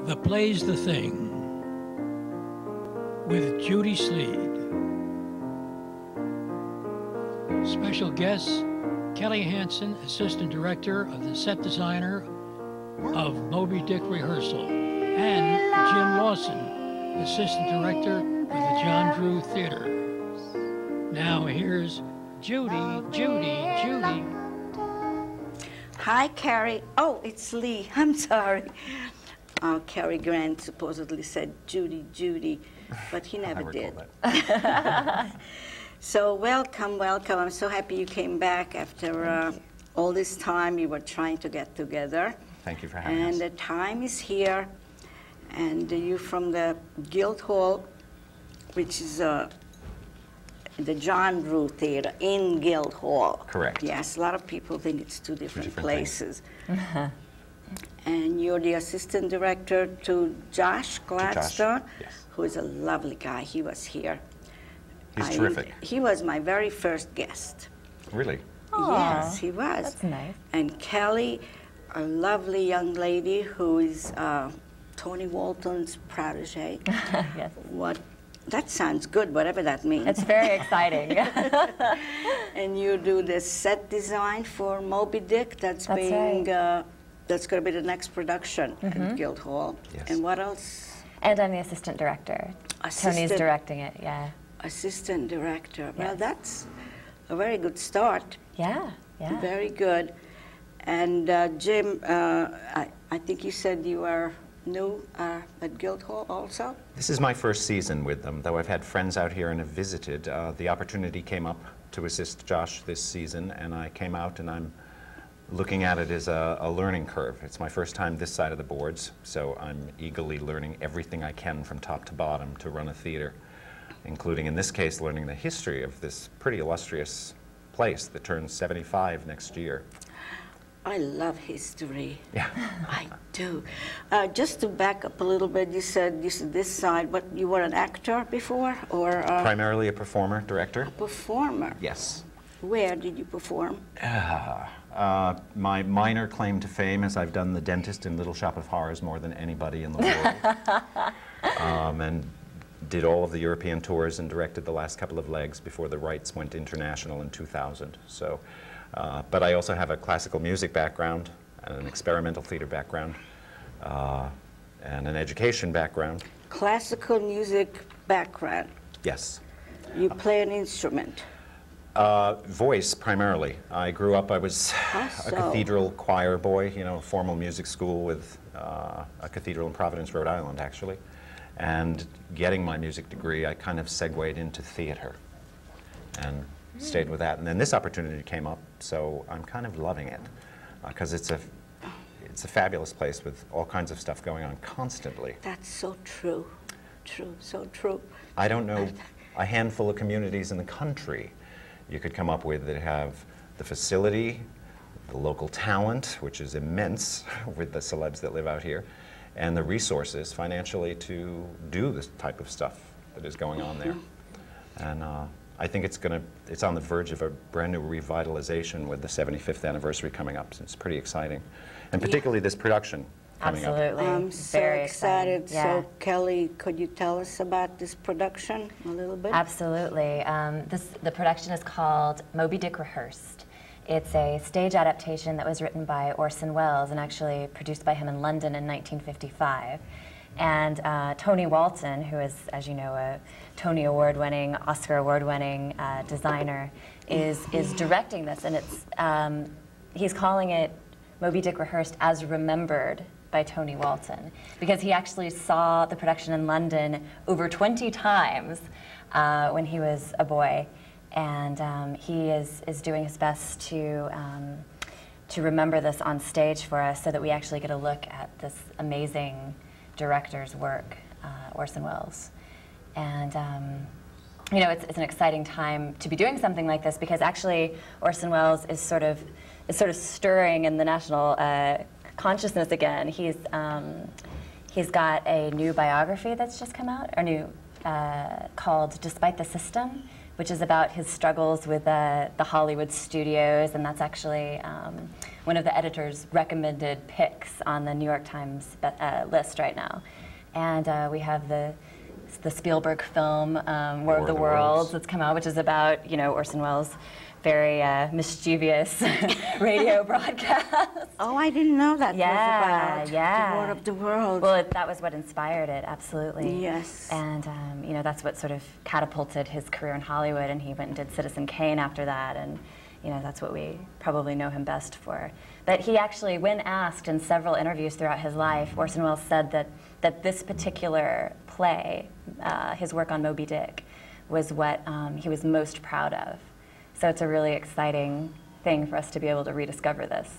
The Play's the Thing with Judy Sleed. Special guests, Kelly Hanson, Assistant Director of the Set Designer of Moby Dick Rehearsal, and Jim Lawson, Assistant Director of the John Drew Theater. Now here's Judy. Hi, Carrie. Oh, it's Lee. I'm sorry. Cary Grant supposedly said Judy, but he never did. So welcome. I'm so happy you came back after all this time you were trying to get together. Thank you for having us. And the time is here, and you're from the Guildhall, which is the John Drew Theater in Guildhall. Correct. Yes, a lot of people think it's two different places. And you're the assistant director to Josh Gladstone, yes. Who is a lovely guy. He was here. He's terrific. He was my very first guest. Really? Aww, yes, he was. That's nice. And Kelly, a lovely young lady who is Tony Walton's protege. Yes. That sounds good, whatever that means. It's very exciting. And you do the set design for Moby Dick. That's being. Right. That's going to be the next production at Guildhall. Yes. And what else? And I'm the assistant director. Tony's directing it, yeah. Assistant director. Yes. Well, that's a very good start. Yeah. Very good. And Jim, I think you said you are new at Guildhall also? This is my first season with them, though I've had friends out here and have visited. The opportunity came up to assist Josh this season, and I came out, and I'm looking at it as a learning curve. It's my first time this side of the boards, so I'm eagerly learning everything I can from top to bottom to run a theater, including, in this case, learning the history of this pretty illustrious place that turns 75 next year. I love history. Yeah. I do. Just to back up a little bit, you said this side, but you were an actor before, or? Primarily a performer, director. A performer? Yes. Where did you perform? My minor claim to fame is I've done The Dentist in Little Shop of Horrors more than anybody in the world. And did all of the European tours and directed the last couple of legs before the rights went international in 2000. So, but I also have a classical music background, and an experimental theater background, and an education background. Classical music background. Yes. You play an instrument. Voice, primarily. I grew up, I was a cathedral choir boy, formal music school with a cathedral in Providence, Rhode Island, actually. And getting my music degree, I kind of segued into theater and stayed with that. And then this opportunity came up, so I'm kind of loving it, because it's a fabulous place with all kinds of stuff going on constantly. That's so true. So true. I don't know a handful of communities in the country you could come up with that have the facility, the local talent, which is immense with the celebs that live out here, and the resources financially to do this type of stuff that is going on there. And I think it's on the verge of a brand new revitalization with the 75th anniversary coming up. So it's pretty exciting. And particularly this production coming up. Absolutely. I'm so Very excited. Yeah. So Kelly, could you tell us about this production a little bit? Absolutely. The production is called Moby Dick Rehearsed. It's a stage adaptation that was written by Orson Welles and actually produced by him in London in 1955. And Tony Walton, who is, as you know, a Tony Award-winning, Oscar Award-winning designer, is directing this, and he's calling it Moby Dick Rehearsed as remembered by Tony Walton, because he actually saw the production in London over 20 times when he was a boy, and he is doing his best to remember this on stage for us, so that we actually get a look at this amazing director's work, Orson Welles. And it's an exciting time to be doing something like this, because actually Orson Welles is sort of stirring in the national consciousness again. He's got a new biography that's just come out, called Despite the System, which is about his struggles with the Hollywood studios, and that's actually one of the editor's recommended picks on the New York Times list right now. And we have the Spielberg film, War of the Worlds, that's come out, which is about, you know, Orson Welles' very mischievous radio broadcast. Oh, I didn't know that Yeah, was about yeah. the War of the World. Well, that was what inspired it, absolutely. Yes. And, you know, that's what sort of catapulted his career in Hollywood, and he went and did Citizen Kane after that, and, you know, that's what we probably know him best for. But he actually, when asked in several interviews throughout his life, Orson Welles said that this particular play, his work on Moby Dick, was what he was most proud of. So it's a really exciting thing for us to be able to rediscover this.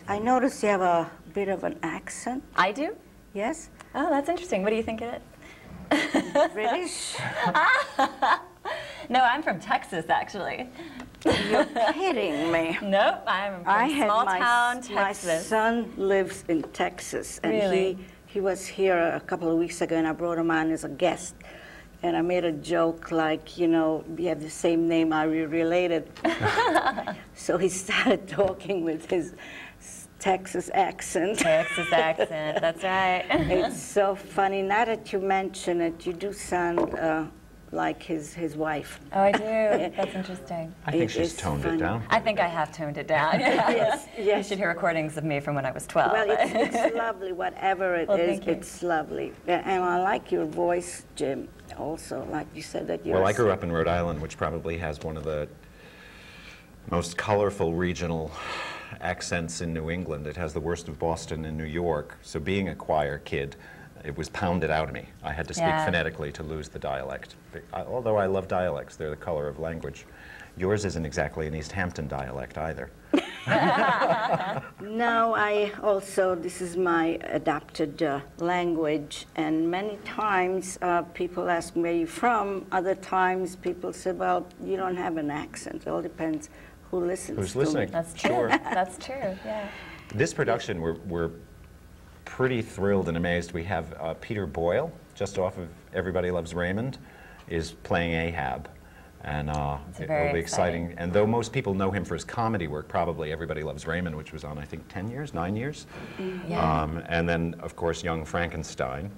I noticed you have a bit of an accent. I do? Yes? Oh, that's interesting. What do you think it is? British? No, I'm from Texas, actually. You're kidding me. Nope, I'm from small town Texas. My son lives in Texas, and Really? he was here a couple of weeks ago, and I brought him on as a guest. And I made a joke like, you know, we have the same name, are we related? So he started talking with his Texas accent. Texas accent, that's right. It's so funny. Now that you mention it, you do sound like his wife. Oh, I do. That's interesting. I think It she's is toned it funny. down. I think I have toned it down. Yes, You yes. should hear recordings of me from when I was 12. Well, it's lovely, whatever it Well, is, thank you. it's lovely. And I like your voice, Jim, also. Like you said that you're... Well, I grew up in Rhode Island, which probably has one of the most colorful regional accents in New England. It has the worst of Boston and New York. So being a choir kid, it was pounded out of me. I had to speak Yeah. phonetically to lose the dialect. Although I love dialects, they're the color of language. Yours isn't exactly an East Hampton dialect either. No, this is my adopted language, and many times people ask me where you're from. Other times people say, well, you don't have an accent. It all depends who listens Who's to listening? me. That's true. Sure. That's true, yeah. This production, we're pretty thrilled and amazed. We have Peter Boyle, just off of Everybody Loves Raymond, is playing Ahab. And it very will be exciting. exciting. And though most people know him for his comedy work, probably Everybody Loves Raymond, which was on, I think, 10 years, 9 years. Yeah. And then, of course, Young Frankenstein.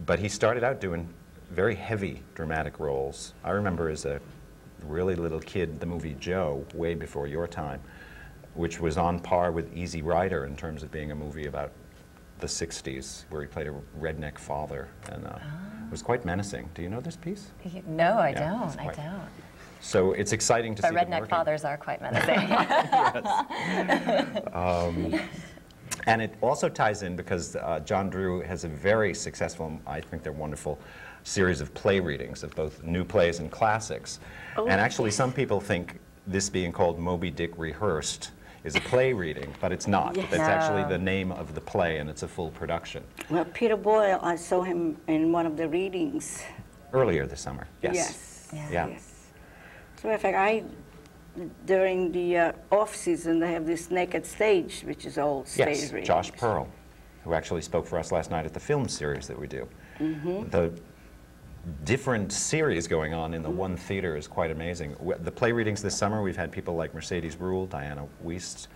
But he started out doing very heavy dramatic roles. I remember as a really little kid, the movie Joe, way before your time, which was on par with Easy Rider in terms of being a movie about the 60s, where he played a redneck father, and it was quite menacing. Do you know this piece? No, I Yeah, don't. it's I quite- don't. So it's exciting to But see them redneck working. fathers are quite menacing. And it also ties in because John Drew has a very successful, I think they're wonderful, series of play readings of both new plays and classics. Oh, And actually some people think this being called Moby Dick Rehearsed is a play reading, but it's not. Yes. That's actually No. the name of the play, and it's a full production. Well, Peter Boyle, I saw him in one of the readings. Earlier this summer, yes. Yes. Yeah. Yes. Terrific. During the off season, they have this naked stage, which is old stage Yes, readings. Josh Pearl, who actually spoke for us last night at the film series that we do. The different series going on in the one theater is quite amazing. The play readings this summer, we've had people like Mercedes Ruehl, Diana Wiest,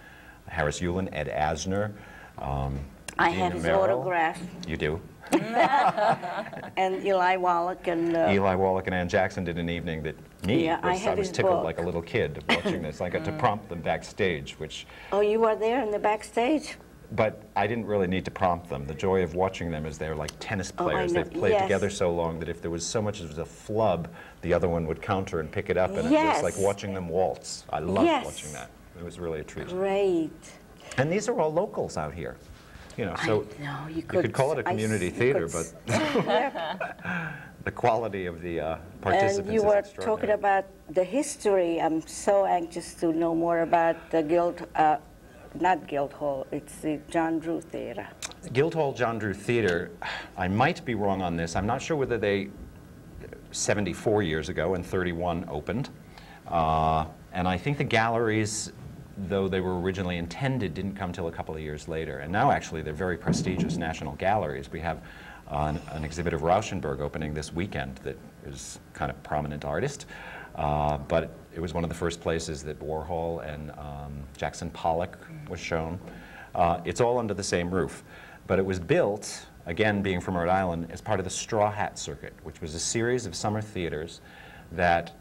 Harris Yulin, Ed Asner, I Dean have his Merrill. autograph, You do. and Eli Wallach, and Eli Wallach and Ann Jackson did an evening that Yeah, I I have was his tickled book. like a little kid watching this. I got to prompt them backstage, which, oh, you were there in the backstage? but I didn't really need to prompt them. The joy of watching them is they're like tennis Oh, I players. know. They've played Yes. together so long that if there was so much as a flub, the other one would counter and pick it up, and Yes. it was like watching them waltz. I loved Yes. watching that. It was really a treat. Great. And these are all locals out here. You know, so I know, you could call it a community theater, but Yeah. the quality of the participants And you is were extraordinary. talking about the history. I'm so anxious to know more about the not Guildhall, it's the John Drew Theater. Guildhall John Drew Theater, I might be wrong on this. I'm not sure whether they 74 years ago and 31 opened. And I think the galleries, though they were originally intended, didn't come till a couple of years later. And now actually they're very prestigious national galleries. We have an exhibit of Rauschenberg opening this weekend that is kind of prominent artist. But it was one of the first places that Warhol and Jackson Pollock was shown. It's all under the same roof. But it was built, again being from Rhode Island, as part of the Straw Hat Circuit, which was a series of summer theaters that,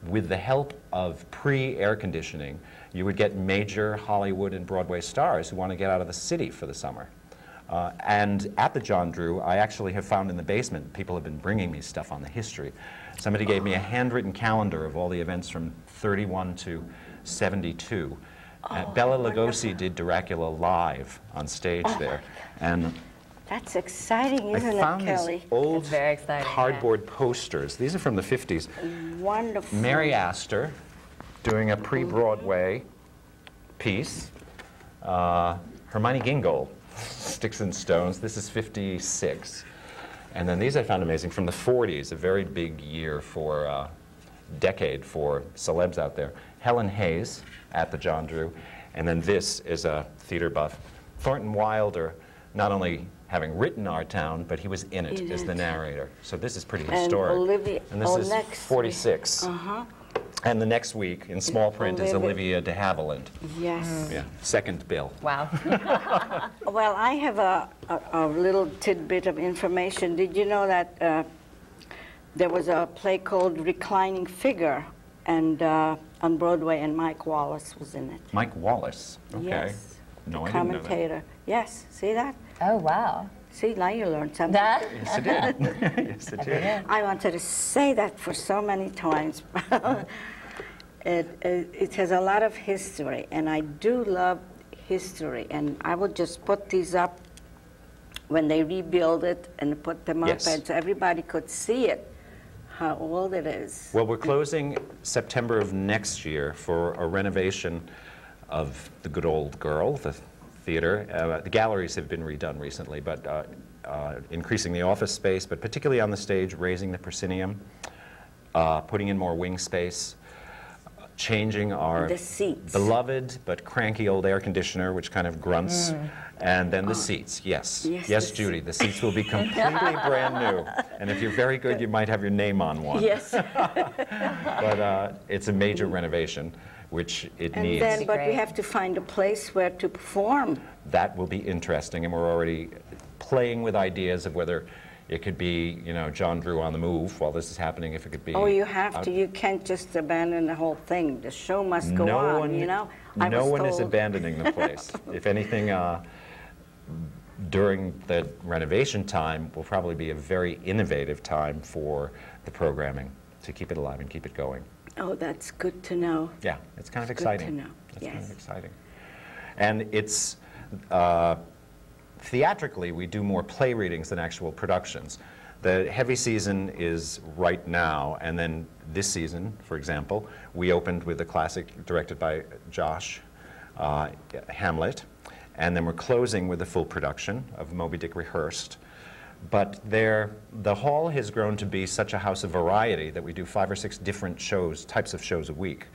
with the help of pre-air conditioning, you would get major Hollywood and Broadway stars who want to get out of the city for the summer. And at the John Drew, I actually have found in the basement, people have been bringing me stuff on the history. Somebody gave me a handwritten calendar of all the events from 31 to 72. Bela Lugosi did Dracula live on stage there. And that's exciting, isn't I found it, Kelly? these old very exciting, cardboard posters. These are from the 50s. Wonderful. Mary Astor doing a pre-Broadway piece. Hermione Gingold, Sticks and Stones. This is 56. And then these I found amazing from the 40s, a very big year for, decade for celebs out there. Helen Hayes at the John Drew. And then this is a theater buff. Thornton Wilder, not only having written Our Town, but he was in it as the narrator. So this is pretty historic. And this is 46. And the next week, in small print, is Olivia de Havilland. Yes. Yeah, second bill. Wow. Well, I have a little tidbit of information. Did you know that there was a play called Reclining Figure and on Broadway, and Mike Wallace was in it. Mike Wallace. Okay. Yes. No, I Commentator. didn't know that. Yes. See that? Oh, wow. See, now you learned something. Yes, it did. Yes, it did. I wanted to say that for so many times. It has a lot of history, and I do love history. And I will just put these up when they rebuild it and put them up, Yes. and so everybody could see it, how old it is. Well, we're closing September of next year for a renovation of the Good Old Girl, the theater. The galleries have been redone recently, but increasing the office space, but particularly on the stage, raising the proscenium, putting in more wing space, changing our The seats. beloved but cranky old air conditioner, which kind of grunts, and then the seats. Yes, Yes, yes, the Judy, the seats will be completely brand new. And if you're very good, you might have your name on one. Yes. But it's a major renovation, which it And needs. then, but we Great. have to find a place where to perform. That will be interesting, and we're already playing with ideas of whether it could be, you know, John Drew on the move while this is happening, if it could be... Oh, you have out- to. You can't just abandon the whole thing. The show must go No on, one, you know? no one is told- abandoning the place. If anything, during the renovation time will probably be a very innovative time for the programming to keep it alive and keep it going. Oh, that's good to know. Yeah, it's kind of Good exciting. to know. It's kind of Yes. exciting. And it's, theatrically, we do more play readings than actual productions. The heavy season is right now, and then this season, for example, we opened with a classic directed by Josh, Hamlet, and then we're closing with a full production of Moby Dick Rehearsed. But the hall has grown to be such a house of variety that we do 5 or 6 different shows, types of shows a week.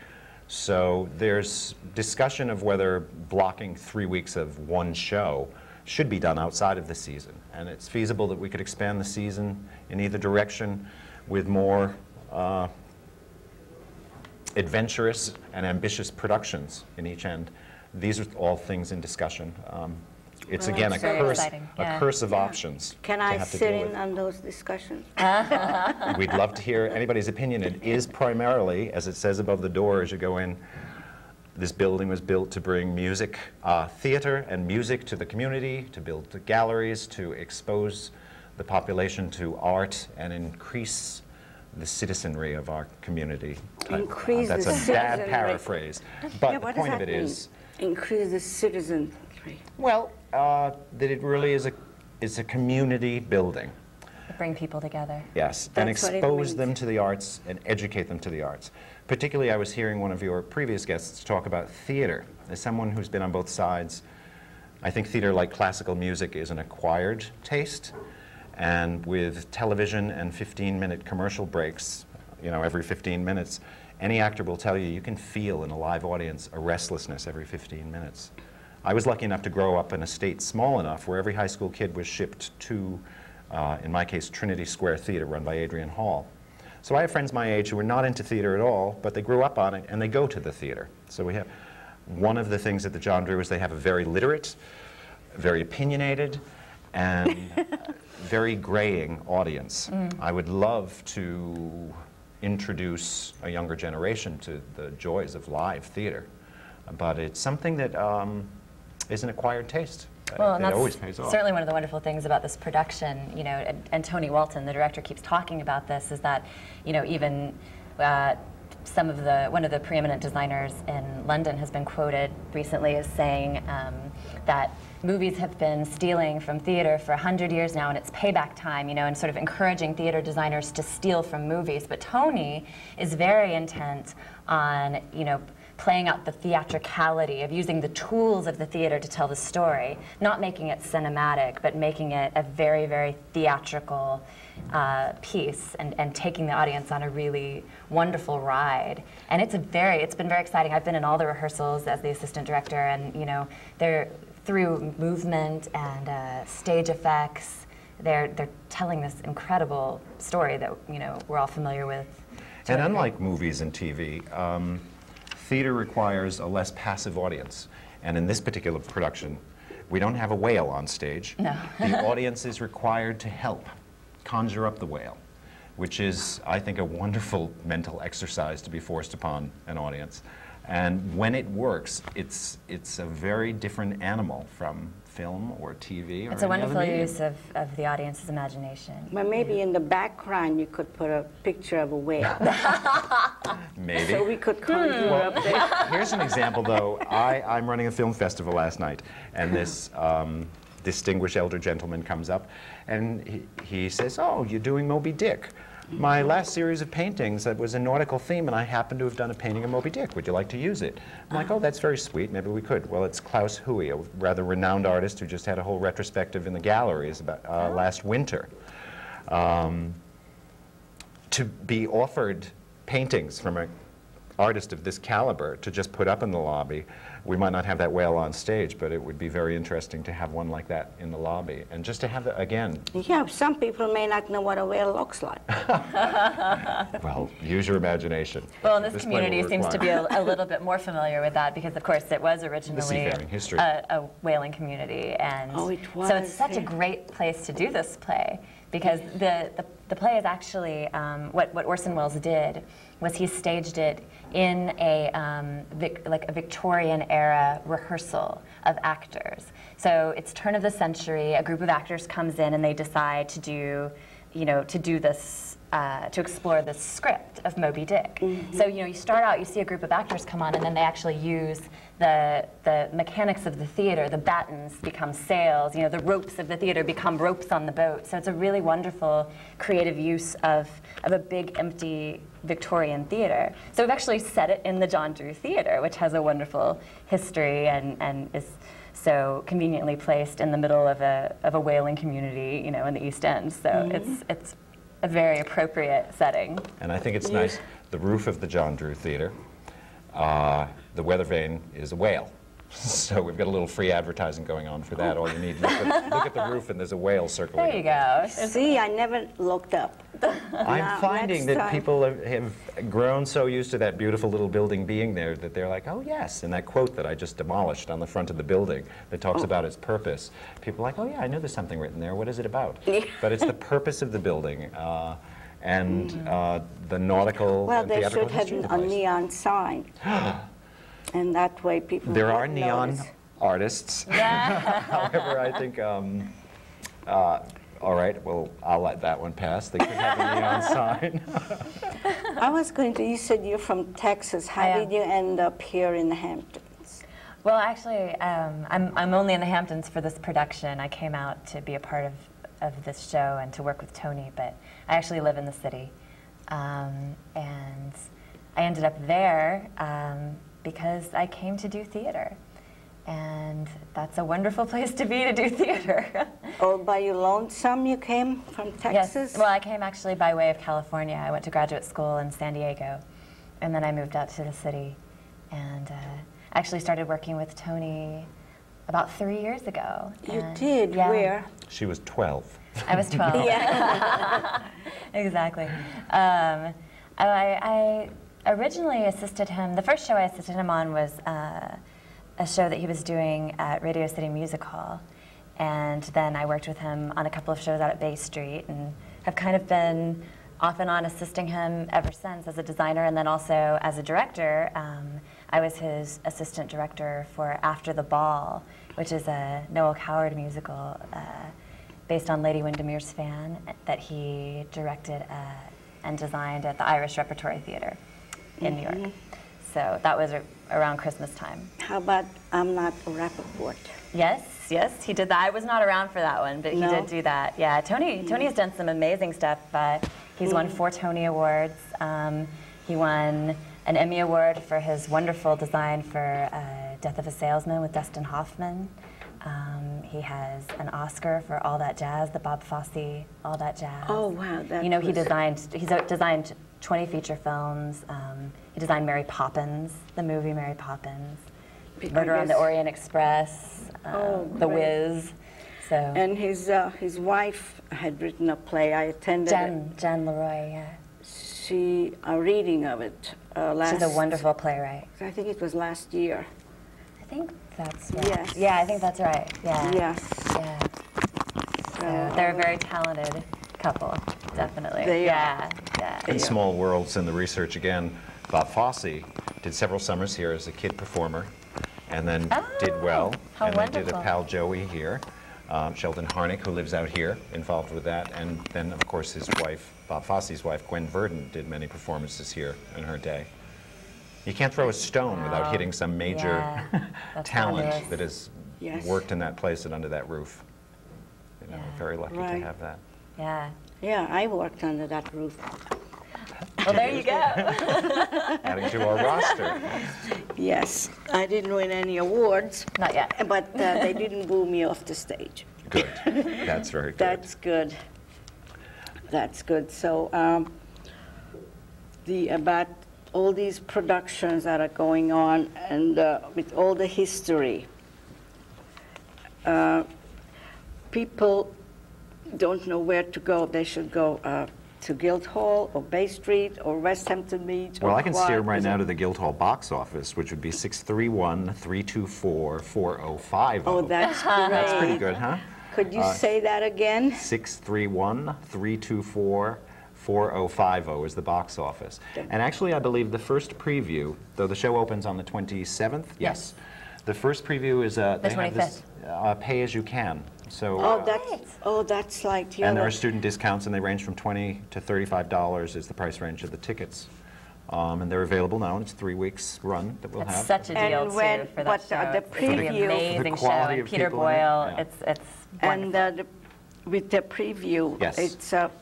So there's discussion of whether blocking 3 weeks of one show should be done outside of the season. And it's feasible that we could expand the season in either direction with more adventurous and ambitious productions in each end. These are all things in discussion. It's Well, again a that's very curse, exciting, a yeah. curse of options. Can to I have to sit deal in with. on those discussions? We'd love to hear anybody's opinion. It is primarily, as it says above the door as you go in, this building was built to bring music, theater and music to the community, to build the galleries, to expose the population to art and increase the citizenry of our community. Increase That's the a bad citizenry. paraphrase. But Yeah, the what does point of that it mean? is, Increase the citizenry. well, that it really is a community building. Bring people together. Yes, and That's what it expose means. them to the arts and educate them to the arts. Particularly, I was hearing one of your previous guests talk about theater. As someone who's been on both sides, I think theater, like classical music, is an acquired taste. And with television and 15-minute commercial breaks, you know, every 15 minutes, any actor will tell you, you can feel in a live audience a restlessness every 15 minutes. I was lucky enough to grow up in a state small enough where every high school kid was shipped to, in my case, Trinity Square Theater, run by Adrian Hall. So I have friends my age who are not into theater at all, but they grew up on it and they go to the theater. So we have, one of the things at the John Drew is they have a very literate, very opinionated, and very graying audience. I would love to introduce a younger generation to the joys of live theater, but it's something that is an acquired taste. Well, and it that's always pays off. certainly one of the wonderful things about this production, you know, and Tony Walton, the director, keeps talking about this, is that, you know, even one of the preeminent designers in London has been quoted recently as saying that movies have been stealing from theater for 100 years now, and it's payback time, you know, and sort of encouraging theater designers to steal from movies. But Tony is very intent on, you know, playing out the theatricality of using the tools of the theater to tell the story, not making it cinematic, but making it a very, very theatrical piece, and taking the audience on a really wonderful ride. And it's been very exciting. I've been in all the rehearsals as the assistant director, and you know, they're through movement and stage effects, they're telling this incredible story that, you know, we're all familiar with. And unlike movies and TV, theater requires a less passive audience. And in this particular production, we don't have a whale on stage. No. The audience is required to help conjure up the whale, which is, I think, a wonderful mental exercise to be forced upon an audience. And when it works, it's a very different animal from film or TV or It's a any other wonderful medium. use of the audience's imagination. But maybe in the background you could put a picture of a whale. Maybe. So we could conjure up there. Here's an example, though. I'm running a film festival last night, and this distinguished elder gentleman comes up, and he says, "Oh, you're doing Moby Dick. My last series of paintings, that was a nautical theme, and I happen to have done a painting of Moby Dick. Would you like to use it?" I'm like, "Oh, that's very sweet. Maybe we could." Well, it's Klaus Hui, a rather renowned artist who just had a whole retrospective in the galleries about last winter. To be offered paintings from an artist of this caliber to just put up in the lobby, we might not have that whale on stage, but it would be very interesting to have one like that in the lobby. And just to have it, again... Yeah, some people may not know what a whale looks like. Well, use your imagination. Well, and this play will community seems to be require- a little bit more familiar with that because, of course, it was originally seafaring history. a whaling community, and Oh, it so it's was, such a yeah. great place to do this play because the play is actually what Orson Welles did was he staged it in a like a Victorian era rehearsal of actors. So it's turn of the century. A group of actors comes in and they decide to do, this. To explore the script of Moby Dick. So, you start out, you see a group of actors come on, and then they actually use the mechanics of the theater. The battens become sails, the ropes of the theater become ropes on the boat. So it's a really wonderful creative use of a big empty Victorian theater. So we've actually set it in the John Drew Theater, which has a wonderful history and is so conveniently placed in the middle of a whaling community, in the East End. So it's a very appropriate setting. And I think it's nice, the roof of the John Drew Theater, the weather vane is a whale. So we've got a little free advertising going on for that. All you need, look at the roof and there's a whale circling. There you go. See, I never looked up. I'm Now, finding next that time. people have grown so used to that beautiful little building being there that they're like, oh yes, and that quote that I just demolished on the front of the building that talks about its purpose. People are like, oh yeah, I know there's something written there. What is it about? But it's the purpose of the building and the nautical Well, and they theatrical should have history of the a place. neon sign. And that way people There would are neon notice. artists. However, I think, all right, well, I'll let that one pass. They could have a neon sign. I was going to, you said you're from Texas. How I did you end up here in the Hamptons? Well, actually, I'm only in the Hamptons for this production. I came out to be a part of this show and to work with Tony, but I actually live in the city. And I ended up there because I came to do theater. And that's a wonderful place to be to do theater. All by your lonesome you came from Texas? Yes. Well, I came actually by way of California. I went to graduate school in San Diego, and then I moved out to the city, and actually started working with Tony about 3 years ago. You And, did? yeah, Where? She was 12. I was 12. Yeah. Exactly. I originally assisted him, the first show I assisted him on was a show that he was doing at Radio City Music Hall. And then I worked with him on a couple of shows out at Bay Street and have kind of been off and on assisting him ever since as a designer, and then also as a director. I was his assistant director for After the Ball, which is a Noel Coward musical based on Lady Windermere's Fan that he directed and designed at the Irish Repertory Theater in New York. So that was around Christmas time. How about I'm Not a Rappaport? Yes, yes, he did that. I was not around for that one, but he did do that. Yeah, Tony has done some amazing stuff. He's won 4 Tony Awards. He won an Emmy Award for his wonderful design for Death of a Salesman with Dustin Hoffman. He has an Oscar for All That Jazz, the Bob Fosse All That Jazz. Oh, wow. He's designed 20 feature films. He designed Mary Poppins, the movie Mary Poppins, Murder on the Orient Express, The Wiz. So. And his wife had written a play. I attended it. Jen Leroy, yeah. A reading of it last. She's a wonderful playwright. I think it was last year. I think that's right. Yes. Yeah, I think that's right. Yeah. Yes. Yeah. So they're a very talented couple, definitely. They yeah. Yeah. In Small Worlds in the research again, Bob Fosse did several summers here as a kid performer, and then did well. How and wonderful. they did a pal Joey here, Sheldon Harnick, who lives out here, involved with that, and then of course his wife, Bob Fosse's wife, Gwen Verdon, did many performances here in her day. You can't throw a stone without hitting some major talent fabulous. that has Yes. worked in that place and under that roof. You know, Yeah. very lucky to Right. have that. Yeah. Yeah, I worked under that roof. Well, there you go. Adding to our roster. Yes, I didn't win any awards, Not yet. but they didn't boo me off the stage. Good. That's very good. That's good. That's good. So, about all these productions that are going on, and with all the history, people don't know where to go. They should go to Guildhall or Bay Street or West Hampton Beach. Well, or I can steer Quad. right now to the Guildhall box office, which would be 631-324-4050. Oh, that's great. That's pretty good, huh? Could you say that again? 631-324-4050 is the box office. And actually, I believe the first preview, though the show opens on the 27th, yes. The first preview is they have this pay as you can. So That's like and there are student discounts, and they range from $20 to $35 is the price range of the tickets. And they're available now, and it's 3 weeks run that we'll It's have. such a deal And too when- for that but, show. the It's gonna be an preview- amazing The show. quality And of Peter people in it, Boyle, yeah. it's wonderful. And with the preview, Yes.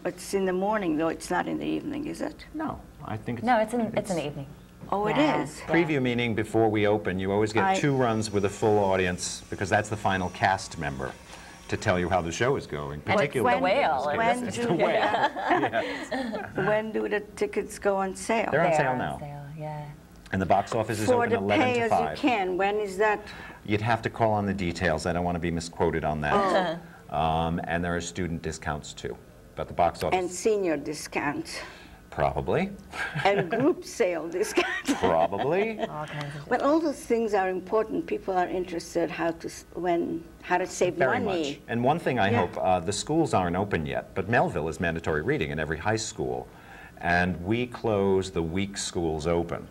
it's in the morning, though. It's not in the evening, is it? No, I think it's... No, it's in the evening. Oh, it Yeah. is. Preview meaning before we open, you always get 2 runs with a full audience, because that's the final cast member to tell you how the show is going. And it's the whale. When It's do the they- whale. Yes. When do the tickets go on sale? They're on They sale are now. yeah. And the box office is For open the 11 pay to as 5. you can. When is that? You'd have to call on the details. I don't want to be misquoted on that. And there are student discounts too. But the box office, And senior discount. probably. And group sale discount. Probably. All kinds of Well, all those things are important. People are interested how to save Very money. much. And one thing I Yeah. hope, the schools aren't open yet, but Melville is mandatory reading in every high school. And we close the week schools open.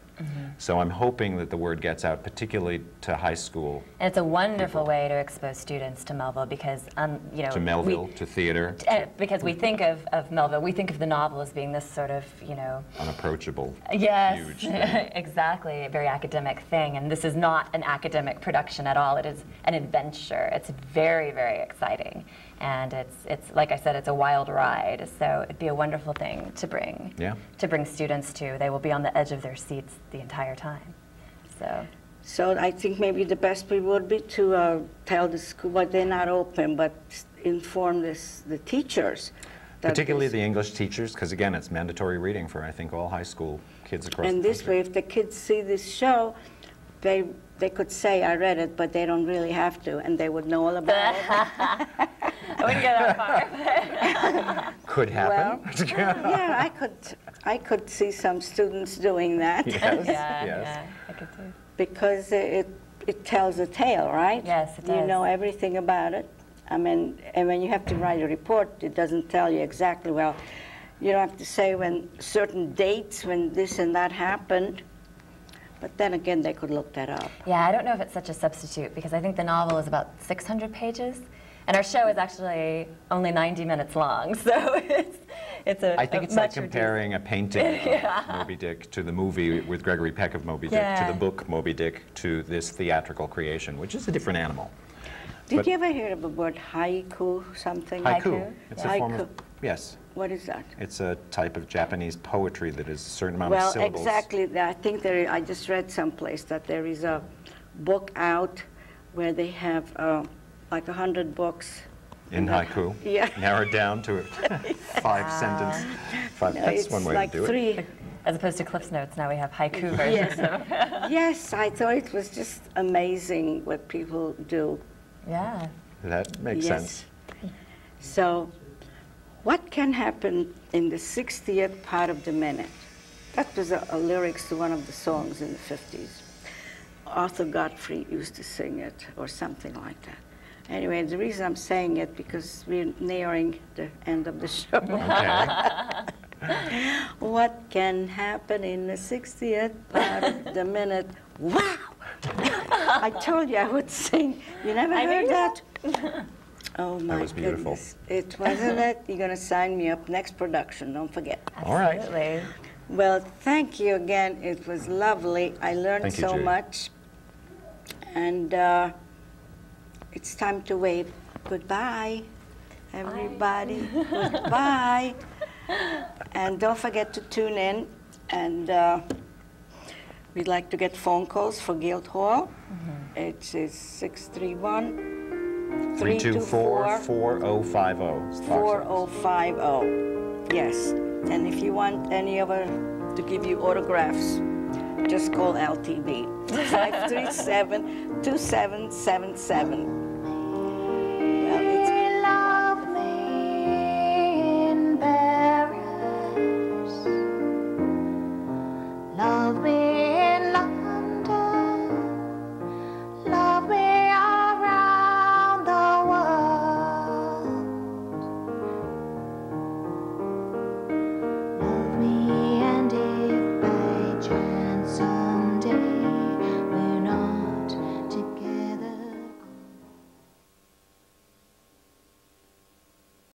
So I'm hoping that the word gets out, particularly to high school, And it's a wonderful way to expose students to Melville because, you know, to Melville, to theater, because we think of Melville, we think of the novel as being this sort of, you know, unapproachable. yes, Huge thing. exactly, a very academic thing. And this is not an academic production at all. It is an adventure. It's very, very exciting. And it's like I said, it's a wild ride. So it'd be a wonderful thing to bring students to. They will be on the edge of their seats the entire time. So I think maybe the best way would be to tell the school, but they're not open, but inform the teachers. Particularly the English teachers, because again, it's mandatory reading for, I think, all high school kids across the And country. this way, if the kids see this show, they they could say I read it, but they don't really have to, and they would know all about it. I wouldn't go that far. Could happen. Well, yeah, I could see some students doing that. Yes, Yeah, yes. yeah, I could too. Because it tells a tale, right? Yes, it You does. know everything about it. I mean, and when you have to write a report, it doesn't tell you exactly, well, you don't have to say when certain dates, when this and that happened. But then again, they could look that up. Yeah, I don't know if it's such a substitute because I think the novel is about 600 pages, and our show is actually only 90 minutes long. So it's a I think it's much like comparing a painting of Moby Dick to the movie with Gregory Peck of Moby Dick to the book Moby Dick to this theatrical creation, which is a different animal. Did you ever hear of the word haiku something? Haiku? It's a form of, Haiku. yes. What is that? It's a type of Japanese poetry that is a certain amount of Well, syllables. exactly. I think I just read someplace that there is a book out where they have like 100 books. In haiku. Yeah. Narrowed down to a 5-sentence. That's one way like to do it. 3. As opposed to Cliff's Notes, now we have haiku versions of Yes, I thought it was just amazing what people do. Yeah. That makes sense. So, what can happen in the 60th part of the minute? That was a lyrics to one of the songs in the 50s. Arthur Godfrey used to sing it, or something like that. Anyway, the reason I'm saying it because we're nearing the end of the show. Okay. What can happen in the 60th part of the minute? Wow! I told you I would sing. You never heard that? Oh my was beautiful. goodness. It wasn't it? You're going to sign me up next production, don't forget. All right. Absolutely. Well, thank you again. It was lovely. I learned Thank you, so Judy. much. And it's time to wave goodbye, everybody. Goodbye. And don't forget to tune in. And we'd like to get phone calls for Guildhall. It is 324-4050. 4050. Yes. And if you want any of us to give you autographs, just call LTV. 537-2777. Well, it's Love me in Paris. Love me